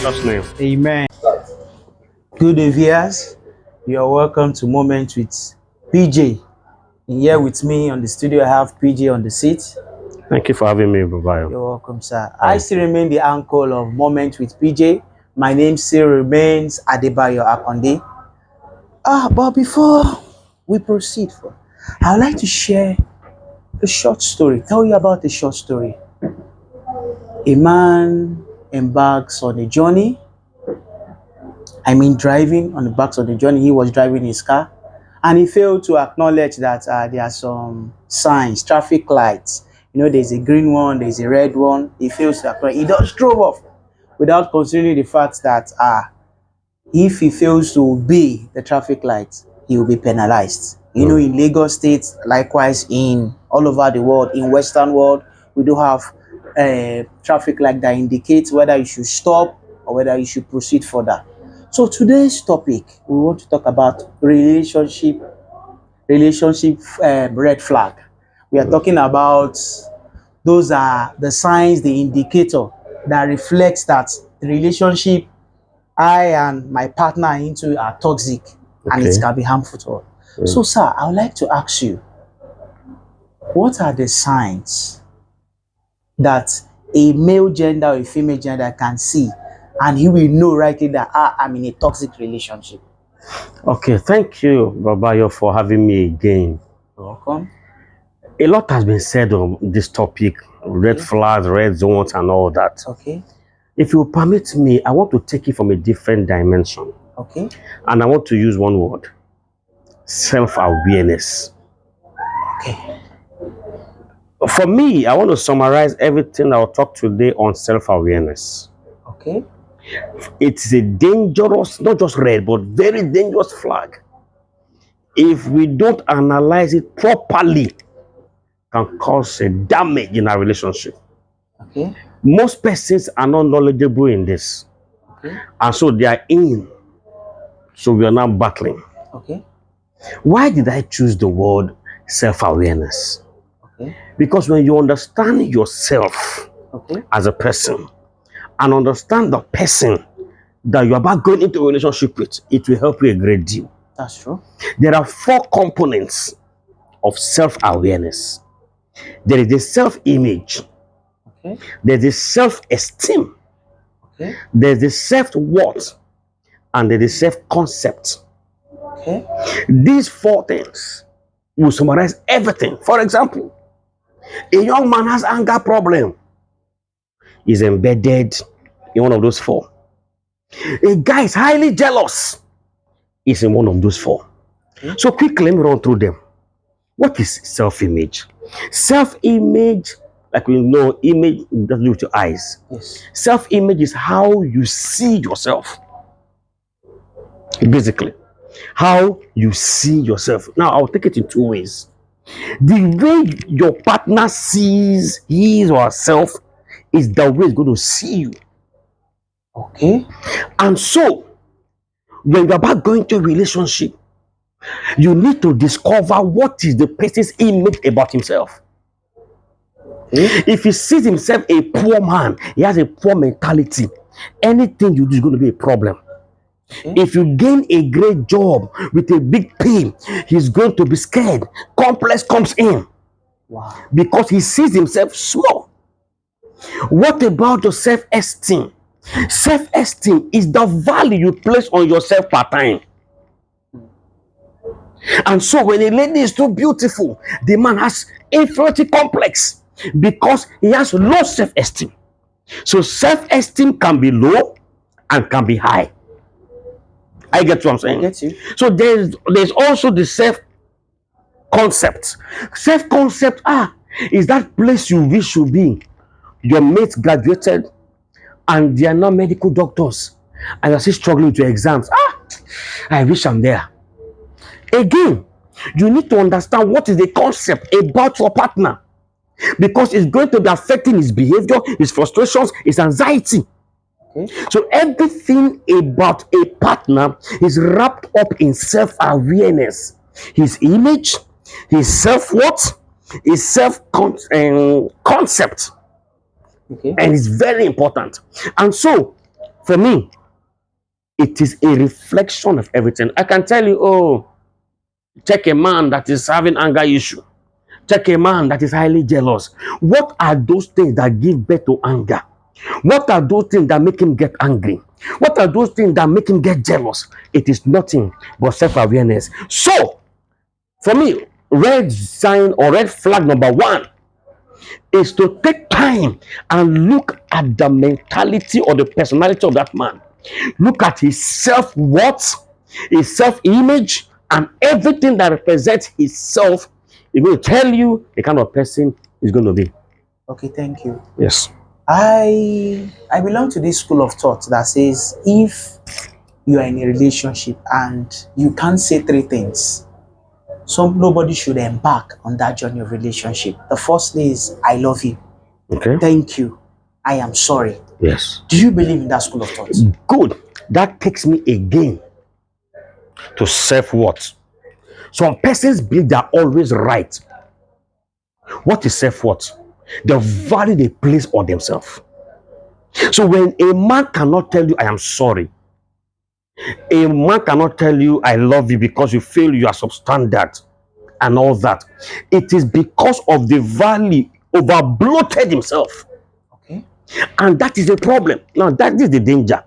Jesus' name. Amen. Good day, viewers. You are welcome to Moment with PJ. And here with me on the studio, I have PJ on the seat. Thank you for having me, Babayo. You're welcome, sir. I still remain the uncle of Moment with PJ. My name still remains Adebayo Akonde. But before we proceed, I would like to share a short story. Tell you about a short story. A man embarks on a journey. Driving on the backs of the journey. He was driving his car, and he failed to acknowledge that there are some signs, traffic lights. There's a green one, there's a red one. He fails to acknowledge. He just drove off without considering the fact that if he fails to obey the traffic lights, he will be penalized. In Lagos State, likewise in all over the world, in Western world, we do have traffic light that indicates whether you should stop or whether you should proceed further. So today's topic, we want to talk about relationship red flag. We are talking about those are the signs, the indicator that reflects that the relationship I and my partner are into are toxic, and it can be harmful to all. So, sir, I would like to ask you, what are the signs that a male gender or a female gender can see, and he will know rightly that I'm in a toxic relationship? Okay, thank you, Babayo, for having me again. You're welcome. A lot has been said on this topic, red flags, red zones, and all that. Okay. If you permit me, I want to take it from a different dimension. Okay. And I want to use one word: self-awareness. Okay. For me, I want to summarize everything I'll talk today on self-awareness. Okay. It's a dangerous, not just red, but very dangerous flag. If we don't analyze it properly, can cause a damage in our relationship. Okay. Most persons are not knowledgeable in this. Okay. And so they are in. So we are now battling. Okay. Why did I choose the word self-awareness? Okay. Because when you understand yourself as a person and understand the person that you're about going into a relationship with, it will help you a great deal. That's true. There are 4 components of self-awareness. There is the self-image. Okay. There's the self-esteem. Okay. There's the self-worth. And there's the self-concept. Okay. These 4 things will summarize everything. For example, a young man has anger problem. Is embedded in one of those 4. A guy is highly jealous. Is in one of those 4. Okay. So quickly, let me run through them. What is self-image? Self-image, like we know, image doesn't do with your eyes. Yes. Self-image is how you see yourself. Basically, how you see yourself. Now, I'll take it in 2 ways. The way your partner sees his or herself is the way it's going to see you. Okay. And so, when you're about going to a relationship, you need to discover what is the person's image about himself. If he sees himself a poor man, he has a poor mentality, anything you do is going to be a problem. If you gain a great job with a big pay, he's going to be scared. Complex comes in. Wow. Because he sees himself small. What about your self-esteem? Self-esteem is the value you place on yourself per time. And so when a lady is too beautiful, the man has inferiority complex because he has low self-esteem. So self-esteem can be low and can be high. I get what I'm saying. I get you. So there's also the self-concept. Self-concept is that place you wish you be. Your mates graduated and they are not medical doctors and you're still struggling with your exams. I wish I'm there. Again, you need to understand what is the concept about your partner, because it's going to be affecting his behavior, his frustrations, his anxiety. Okay. So everything about a partner is wrapped up in self-awareness. His image, his self-worth, his self-concept. Okay. And it's very important. And so, For me, it is a reflection of everything. I can tell you, oh, check a man that is having anger issue. Check a man that is highly jealous. What are those things that give birth to anger? What are those things that make him get angry? What are those things that make him get jealous? It is nothing but self-awareness. So, for me, red sign or red flag number one is to take time and look at the mentality or the personality of that man. Look at his self-worth, his self-image, and everything that represents his self. It will tell you the kind of person he's going to be. Okay, thank you. Yes. I belong to this school of thought that says if you are in a relationship and you can't say three things, so nobody should embark on that journey of relationship. The first is I love you. Okay. Thank you. I am sorry. Yes. Do you believe in that school of thought? Good. That takes me again to self-worth. Some persons believe they are always right. What is self-worth? The value they place on themselves. So when a man cannot tell you I am sorry, a man cannot tell you I love you because you feel you are substandard and all that, it is because of the value over bloated himself. Okay. And that is a problem. Now that is the danger.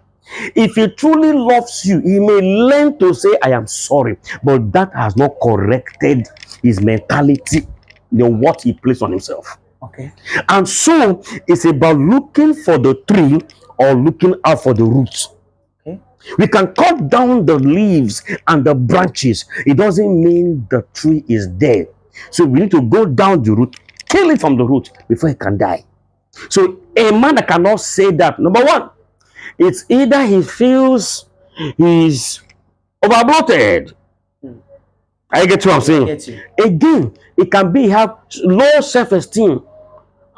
If he truly loves you, he may learn to say I am sorry, but that has not corrected his mentality, what he placed on himself. Okay. And so it's about looking for the tree or looking out for the roots. Okay. We can cut down the leaves and the branches. It doesn't mean the tree is dead. So we need to go down the root, kill it from the root before it can die. So a man that cannot say that, number one, it's either he feels he's overbloated. I get what I'm saying. Get you. Again, it can be have low self-esteem.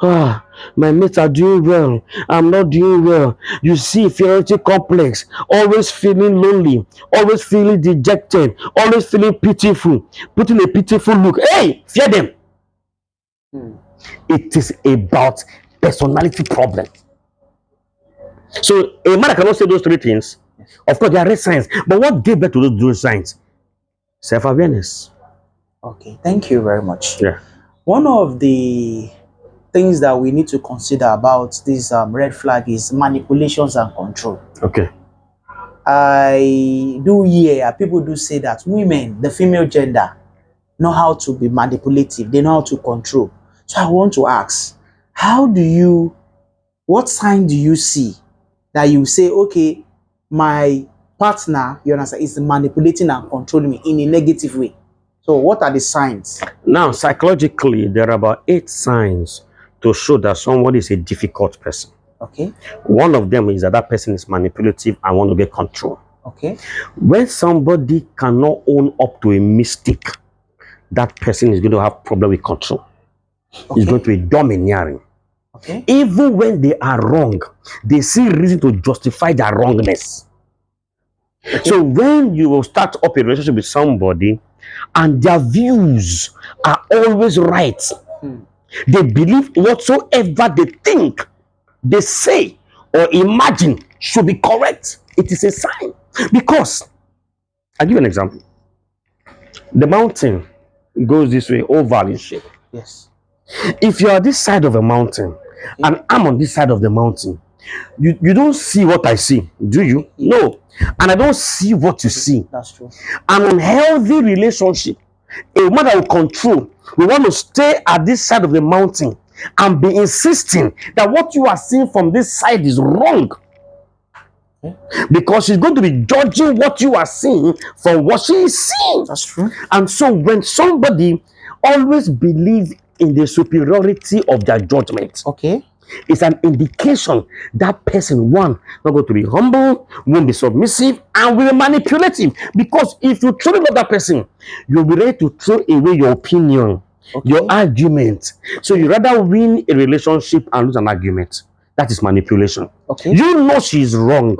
Ah, my mates are doing well. I'm not doing well. You see, inferiority complex, always feeling lonely, always feeling dejected, always feeling pitiful, putting a pitiful look. Hey, fear them. It is about personality problem. So a man that cannot say those three things, of course, there are red signs. But what gave birth to those signs? Self-awareness. Okay, thank you very much. Yeah. One of the things that we need to consider about this red flag is manipulations and control. Okay. I do hear people do say that women, the female gender, know how to be manipulative. They know how to control. So I want to ask, what sign do you see that you say, okay, my partner, you understand, is manipulating and controlling me in a negative way? So what are the signs? Now, psychologically, there are about 8 signs to show that somebody is a difficult person. Okay. One of them is that that person is manipulative and want to get control. Okay. When somebody cannot own up to a mistake, that person is going to have problem with control. Okay. He's going to be domineering. Okay. Even when they are wrong, they see reason to justify their wrongness. Okay. So when you will start up a relationship with somebody and their views are always right, they believe whatsoever they think, they say, or imagine should be correct, it is a sign. Because, I'll give you an example. The mountain goes this way, oval in shape. Yes. If you are this side of a mountain, and I'm on this side of the mountain, you don't see what I see, do you? No. And I don't see what you see. That's true. An unhealthy relationship, a woman that will control, we want to stay at this side of the mountain and be insisting that what you are seeing from this side is wrong. Because she's going to be judging what you are seeing from what she is seeing. That's true. And so when somebody always believes in the superiority of their judgment, okay, it's an indication that person, one, not going to be humble, won't be submissive, and will be manipulative. Because if you truly love that person, you'll be ready to throw away your opinion, your argument. So you rather win a relationship and lose an argument. That is manipulation. Okay. You know she's wrong.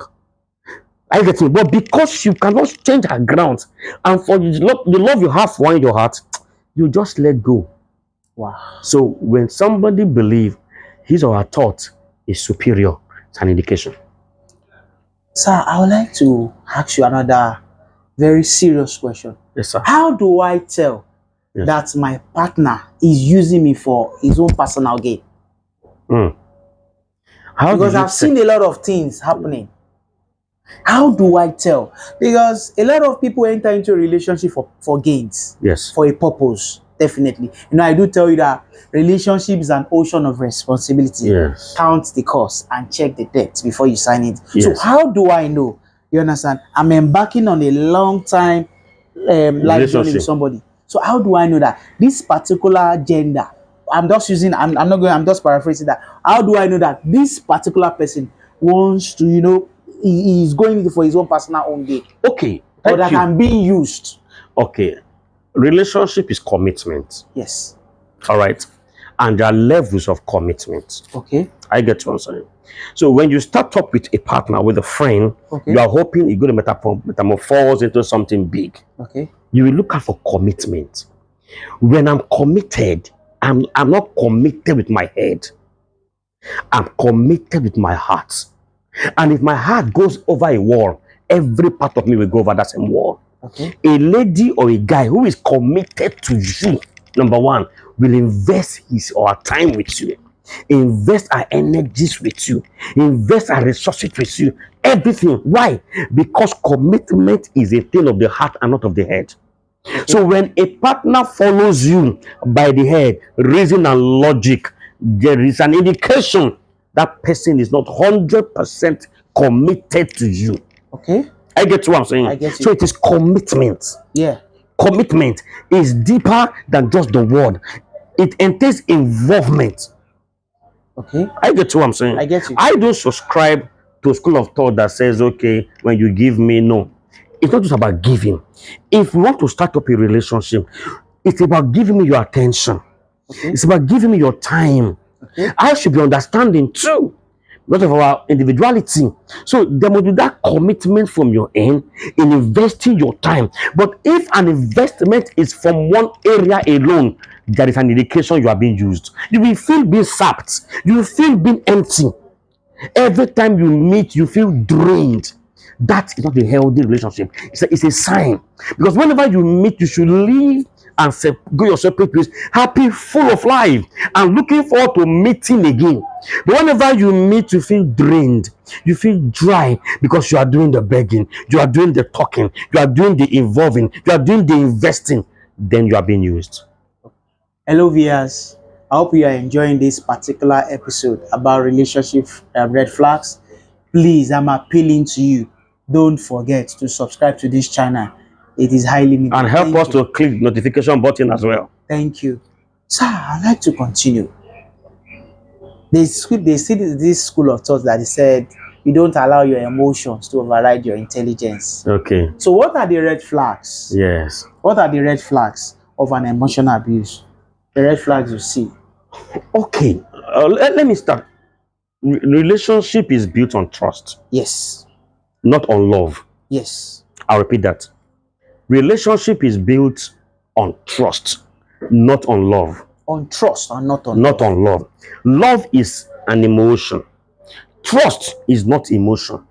I get it, but because you cannot change her ground, and for the love you have for her in your heart, you just let go. Wow. So when somebody believes his or her thought is superior, it's an indication. Sir, I would like to ask you another very serious question. Yes, sir. How do I tell Yes. that my partner is using me for his own personal gain? Mm. How Because do you I've seen a lot of things happening. How do I tell? Because a lot of people enter into a relationship for gains, Yes. for a purpose, definitely. You know, I do tell you that relationship is an ocean of responsibility. Yes. Count the cost and check the debt before you sign it. So Yes. how do I know? You understand? I'm embarking on a long time life journey with Relationship. somebody. So how do I know that this particular gender, I'm just using, I'm not going, I'm just paraphrasing that. How do I know that this particular person wants to, you know, he is going for his own personal own gain, Okay. or Thank that you. I'm being used? Okay. Relationship is commitment. Yes. All right. And there are levels of commitment. Okay. I get what I'm saying. So when you start up with a partner, with a friend, Okay. you are hoping you're going to metamorphose into something big. Okay. You will look out for commitment. When I'm committed, I'm not committed with my head. I'm committed with my heart. And if my heart goes over a wall, every part of me will go over that same wall. Okay. A lady or a guy who is committed to you, number one, will invest his or her time with you, invest our energies with you, invest our resources with you, everything. Why? Because commitment is a thing of the heart and not of the head. So when a partner follows you by the head, reason and logic, there is an indication that person is not 100% committed to you. Okay. I get what I'm saying. I get you. So it is commitment. Yeah. Commitment is deeper than just the word. It entails involvement. Okay. I get what I'm saying. I get you. I don't subscribe to a school of thought that says, okay, when you give me, no. It's not just about giving. If you want to start up a relationship, it's about giving me your attention. Okay. It's about giving me your time. Okay. I should be understanding too, because of our individuality. So there must be that commitment from your end in investing your time. But if an investment is from one area alone, there is an indication you are being used. You will feel being sapped. You will feel being empty. Every time you meet, you feel drained. That is not a healthy relationship. It's a sign. Because whenever you meet, you should leave and go your separate ways, happy, full of life, and looking forward to meeting again. But whenever you meet, you feel drained, you feel dry because you are doing the begging, you are doing the talking, you are doing the involving, you are doing the investing, then you are being used. Hello, viewers. I hope you are enjoying this particular episode about relationship red flags. Please, I'm appealing to you. Don't forget to subscribe to this channel. It is highly needed. And help Thank us you. to click the notification button as well. Thank you. Sir, I'd like to continue. They see this school of thought that they said you don't allow your emotions to override your intelligence. Okay. So what are the red flags? Yes. What are the red flags of an emotional abuse? The red flags you see. Okay. Let me start. Relationship is built on trust, Yes. not on love. Yes. I'll repeat that. Relationship is built on trust, not on love. On trust and not on Not love. on love. Love is an emotion. Trust is not emotion.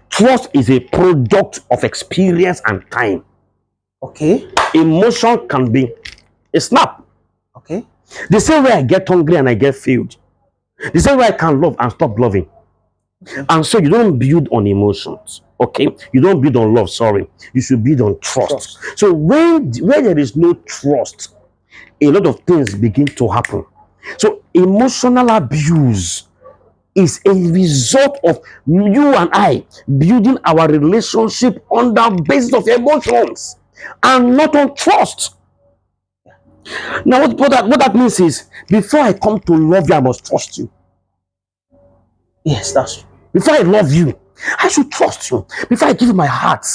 Trust is a product of experience and time. Okay. Emotion can be a snap. Okay. The same way I get hungry and I get filled. The same way I can love and stop loving. Okay. And so you don't build on emotions. Okay? You don't build on love, sorry. You should build on trust. So where there is no trust, a lot of things begin to happen. So emotional abuse is a result of you and I building our relationship on the basis of emotions and not on trust. Now, what that means is, before I come to love you, I must trust you. Yes, that's true. Before I love you, I should trust you. Before I give you my heart,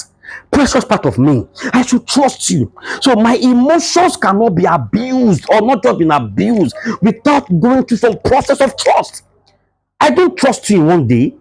precious part of me, I should trust you. So my emotions cannot be abused or not just been abused without going through some process of trust. I don't trust you in one day.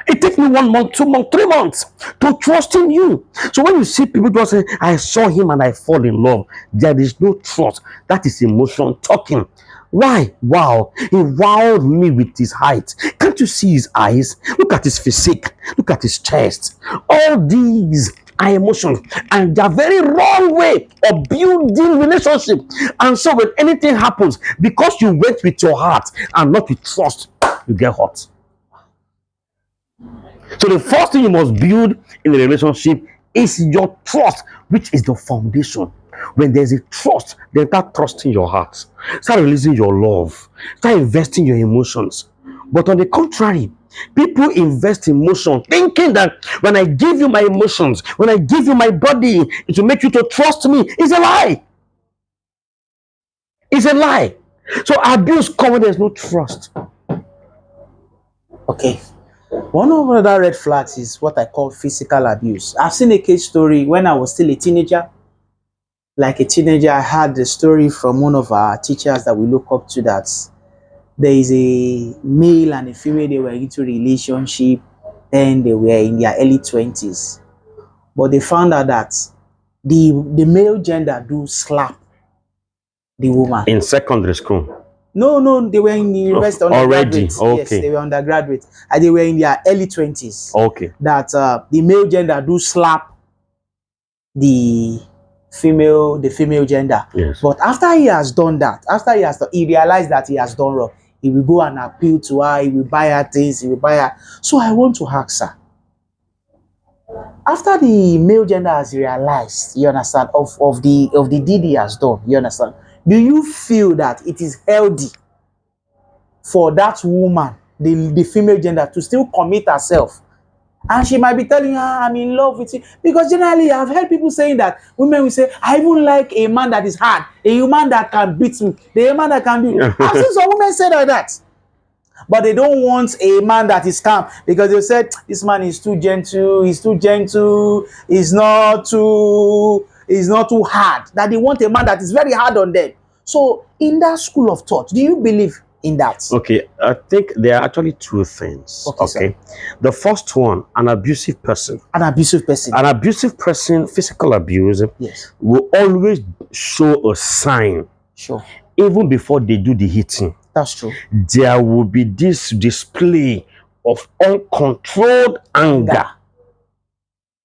It takes me 1 month, 2 months, 3 months to trust in you. So when you see people just say, I saw him and I fall in love, there is no trust. That is emotion talking. Why? Wow. He wowed me with his height. Can't you see his eyes? Look at his physique. Look at his chest. All these are emotions, and they're very wrong way of building relationship. And so when anything happens, because you went with your heart and not with trust, you get hurt. So the first thing you must build in a relationship is your trust, which is the foundation. When there's a trust, then start trusting your heart. Start releasing your love. Start investing your emotions. But on the contrary, people invest emotion thinking that when I give you my emotions, when I give you my body, it will make you to trust me. It's a lie. It's a lie. So abuse comes when there's no trust. Okay. One of the other red flags is what I call physical abuse. I've seen a case story when I was still a teenager. Like a teenager, I had the story from one of our teachers that we look up to, that there is a male and a female, they were into a relationship, and they were in their early 20s. But they found out that the male gender do slap the woman. In secondary school. No, they were in the university Already, undergraduates. okay. Yes, they were undergraduates. And they were in their early 20s. Okay. That the male gender do slap the female gender. Yes. But after he has done that, he realized that he has done wrong, he will go and appeal to her, he will buy her things, he will buy her. So I want to ask her, after the male gender has realized, you understand, of the deed he has done, you understand, do you feel that it is healthy for that woman, the female gender, to still commit herself? And she might be telling her, I'm in love with you. Because generally, I've heard people saying that women will say, I even like a man that is hard, a woman that can beat me, the man that can do it. I've seen some women say like that. But they don't want a man that is calm, because they said, this man is too gentle, he's not too hard. That they want a man that is very hard on them. So in that school of thought, do you believe in that? Okay, I think there are actually two things. Okay. The first one, an abusive person. An abusive person. An abusive person, physical abuse, Yes. will always show a sign. Sure. Even before they do the hitting. That's true. There will be this display of uncontrolled anger.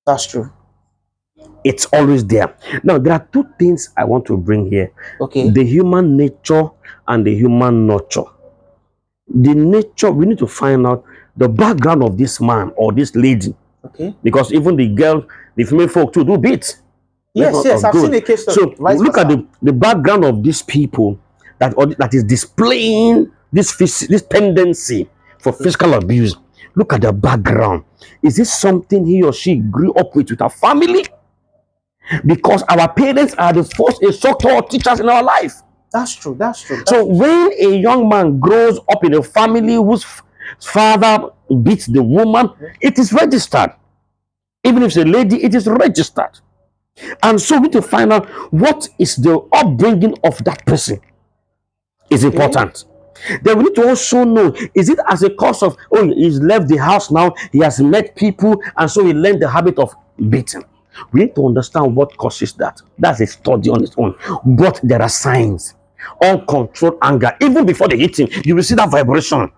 That's true. It's always there. Now, there are two things I want to bring here. Okay. The human nature and the human nurture. The nature, we need to find out the background of this man or this lady. Okay. Because even the girl, the female folk too do beat. Yes, I've seen a case story. So look at the background of these people that is displaying this tendency for physical abuse. Look at the background. Is this something he or she grew up with a family? Because our parents are the first instructor or teachers in our life. That's true. So when a young man grows up in a family whose father beats the woman, it is registered. Even if it's a lady, it is registered. And so we need to find out what is the upbringing of that person. Is important. Then we need to also know, is it as a cause of, he's left the house now, he has met people, and so he learned the habit of beating. We need to understand what causes that. That's a study on its own. But there are signs. Uncontrolled anger. Even before the hitting, you will see that vibration.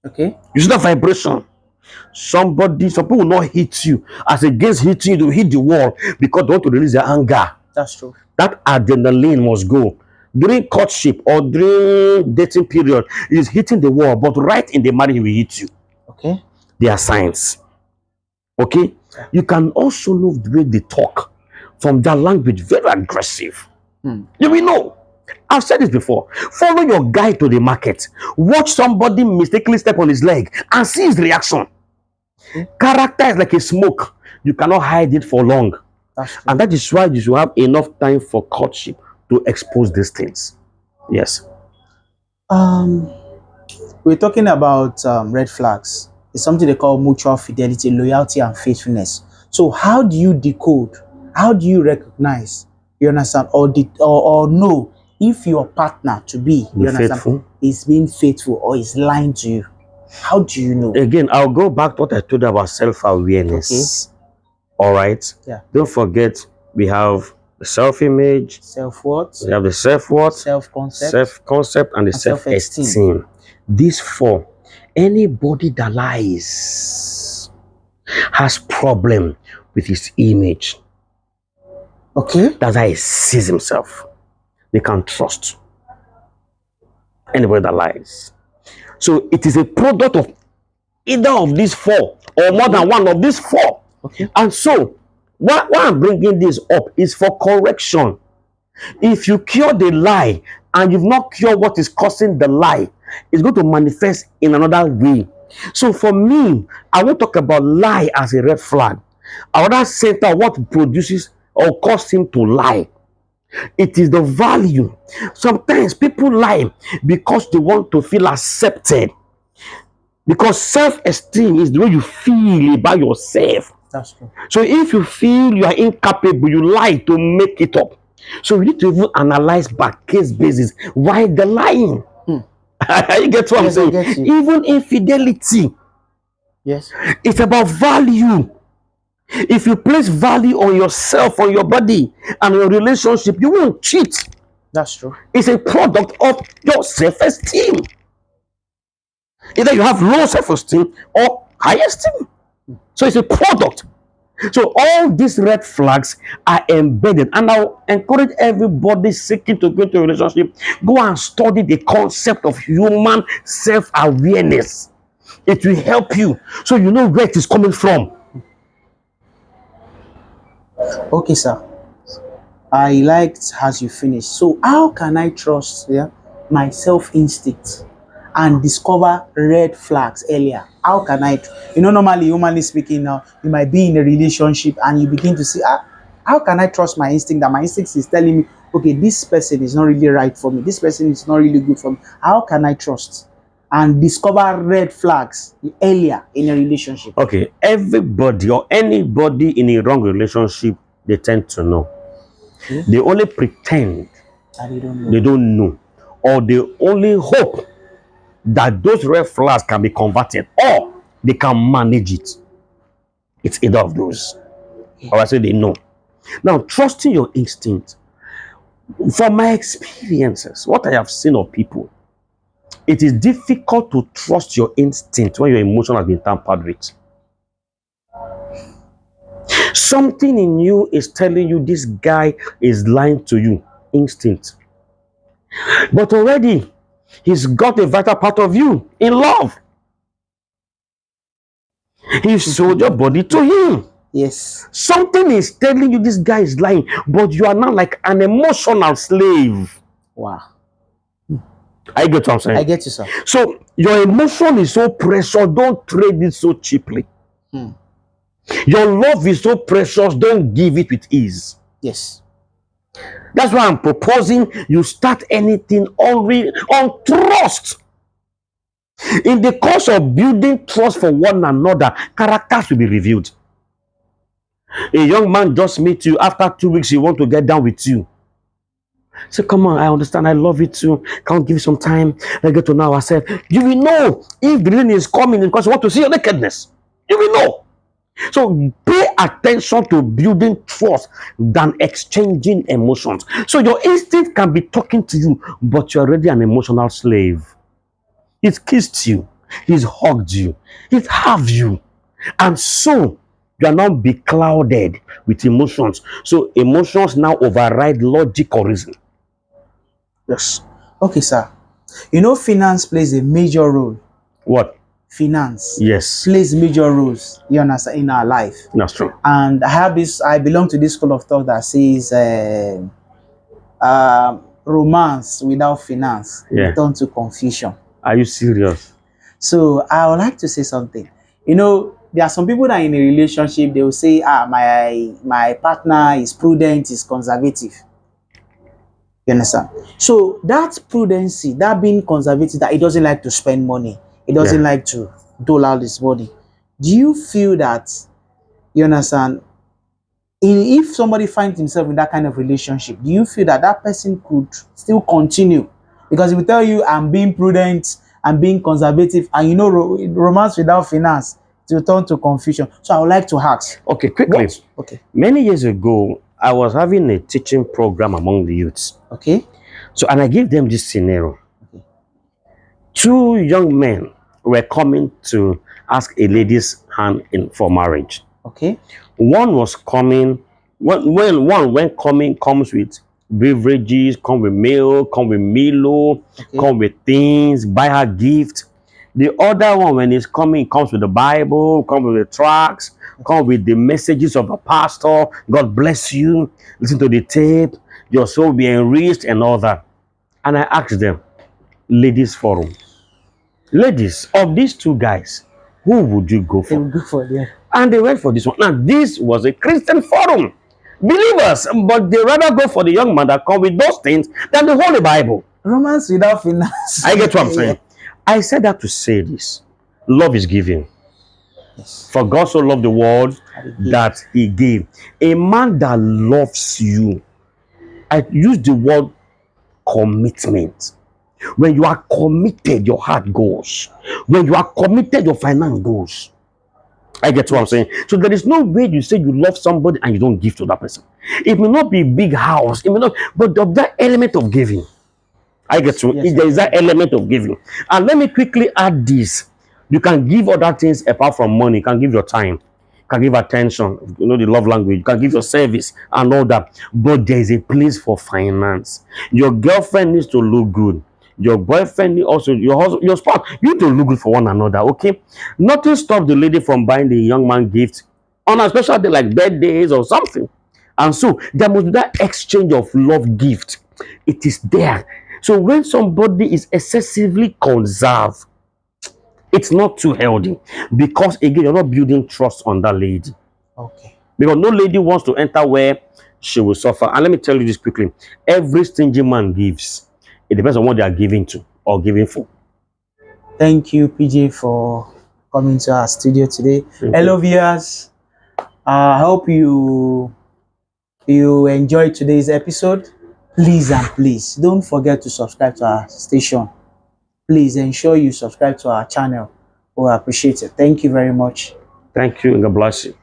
Okay. You see that vibration. Some people will not hit you. As against hitting you, they will hit the wall because they want to release their anger. That's true. That adrenaline must go. During courtship or during dating period, is hitting the wall, but right in the marriage, he will hit you. Okay. There are signs. Okay? You can also know the way they talk from their language, very aggressive. You will know. I've said this before. Follow your guy to the market. Watch somebody mistakenly step on his leg and see his reaction. Character is like a smoke. You cannot hide it for long. And that is why you should have enough time for courtship to expose these things. Yes. We're talking about red flags. It's something they call mutual fidelity, loyalty, and faithfulness. So how do you decode? How do you recognize? You understand? Or know if your partner to be, you understand, faithful, is being faithful or is lying to you? How do you know? Again, I'll go back to what I told you about self-awareness. Okay. All right. Yeah. Don't forget, we have the self-image, self-worth, we have the self-worth, self-concept, self-concept, and the and self-esteem. self-esteem. These four, anybody that lies has problem with his image. Okay. That's how he sees himself. They can't trust anybody that lies. So it is a product of either of these four or more than one of these four. Okay. And so why I'm bringing this up is for correction. If you cure the lie and you've not cured what is causing the lie, it's going to manifest in another way. So for me, I won't talk about lie as a red flag. I rather center what produces or causes him to lie. It is the value. Sometimes people lie because they want to feel accepted. Because self-esteem is the way you feel about yourself. That's true. So if you feel you are incapable, you lie to make it up. So we need to even analyze back case basis why the lying. You get what Yes, I'm I get saying? you. Even infidelity, Yes. it's about value. If you place value on yourself, on your body, and your relationship, you won't cheat. That's true. It's a product of your self-esteem. Either you have low self-esteem or high esteem. So it's a product. So all these red flags are embedded, and I'll encourage everybody seeking to go into a relationship, go and study the concept of human self-awareness. It will help you so you know where it is coming from. Okay, sir. I liked as you finished. So how can I trust my self-instinct and discover red flags earlier? How can I, normally, humanly speaking, now you might be in a relationship and you begin to see, how can I trust my instinct, that my instinct is telling me, okay, this person is not really right for me, this person is not really good for me. How can I trust and discover red flags earlier in a relationship? Okay, everybody or anybody in a wrong relationship, they tend to know. Okay. They only pretend And they don't know. they don't know, or they only hope that those red flags can be converted, or they can manage it. It's either of those. Or I say they know. Now, trusting your instinct. From my experiences, what I have seen of people, it is difficult to trust your instinct when your emotion has been tampered with. Something in you is telling you this guy is lying to you. Instinct. But already, he's got a vital part of you in love. He sold your body to him. Yes. Something is telling you this guy is lying, but you are now like an emotional slave. Wow. I get what I'm saying. I get you, sir. So your emotion is so precious, don't trade it so cheaply. Your love is so precious, don't give it with ease. Yes. That's why I'm proposing you start anything on trust. In the course of building trust for one another, characters will be revealed. A young man just meets you, after 2 weeks, he wants to get down with you. Say, come on, I understand, I love you too. Can't give you some time. Let's get to know ourselves. You will know if the reason is coming because you want to see your nakedness. You will know. So pay attention to building trust than exchanging emotions. So your instinct can be talking to you, but you're already an emotional slave. It kissed you, he's hugged you, it have you, and so you are not beclouded with emotions. So emotions now override logic or reason. Yes. Okay, sir. Finance plays a major role. What? Finance. Yes. Plays major roles, you understand, in our life. That's true. And I belong to this school of thought that says romance without finance will turn to confusion. Are you serious? So I would like to say something. There are some people that in a relationship, they will say, my partner is prudent, is conservative. You understand? So that prudency, that being conservative, that he doesn't like to spend money, he doesn't like to dole out his money. Do you feel that, you understand, if somebody finds himself in that kind of relationship, do you feel that that person could still continue? Because if we tell you, I'm being prudent, I'm being conservative, and romance without finance, it will turn to confusion. So I would like to ask. Okay, quickly. Okay. Many years ago, I was having a teaching program among the youths. Okay. So, and I gave them this scenario. Okay. Two young men were coming to ask a lady's hand in for marriage. Okay. One was coming when coming comes with beverages, come with milk, come with Milo, Okay. come with things, buy her gift. The other one, when he's coming, comes with the Bible, comes with the tracts, come with the messages of the pastor. God bless you. Listen to the tape. Your soul will be enriched and all that. And I asked them, ladies forum, ladies, of these two guys, who would you go They for? will go for them. And they went for this one. Now, this was a Christian forum. Believers, but they rather go for the young man that come with those things than the Holy Bible. Romance without finance. I get what I'm saying. I said that to say this. Love is giving. Yes. For God so loved the world that he gave. A man that loves you, I use the word commitment. When you are committed, your heart goes. When you are committed, your finance goes. I get what I'm saying. So there is no way you say you love somebody and you don't give to that person. It may not be a big house, it may not, but that element of giving. I get to Yes. there is that element of giving. And let me quickly add this. You can give other things apart from money. You can give your time, you can give attention, you know, the love language, you can give your service and all that. But there is a place for finance. Your girlfriend needs to look good. Your boyfriend also, your husband, your spouse, you need to look good for one another. Okay, nothing stops the lady from buying the young man gift on a special day like birthdays or something. And so there must be that exchange of love gift. It is there. So when somebody is excessively conserved, it's not too healthy, because again, you're not building trust on that lady. Okay. Because no lady wants to enter where she will suffer. And let me tell you this quickly: every stingy man gives. It depends on what they are giving to or giving for. Thank you, PJ, for coming to our studio today. Hello, viewers. I hope you enjoyed today's episode. Please and please don't forget to subscribe to our station. Please ensure you subscribe to our channel. We appreciate it. Thank you very much. Thank you, and God bless you.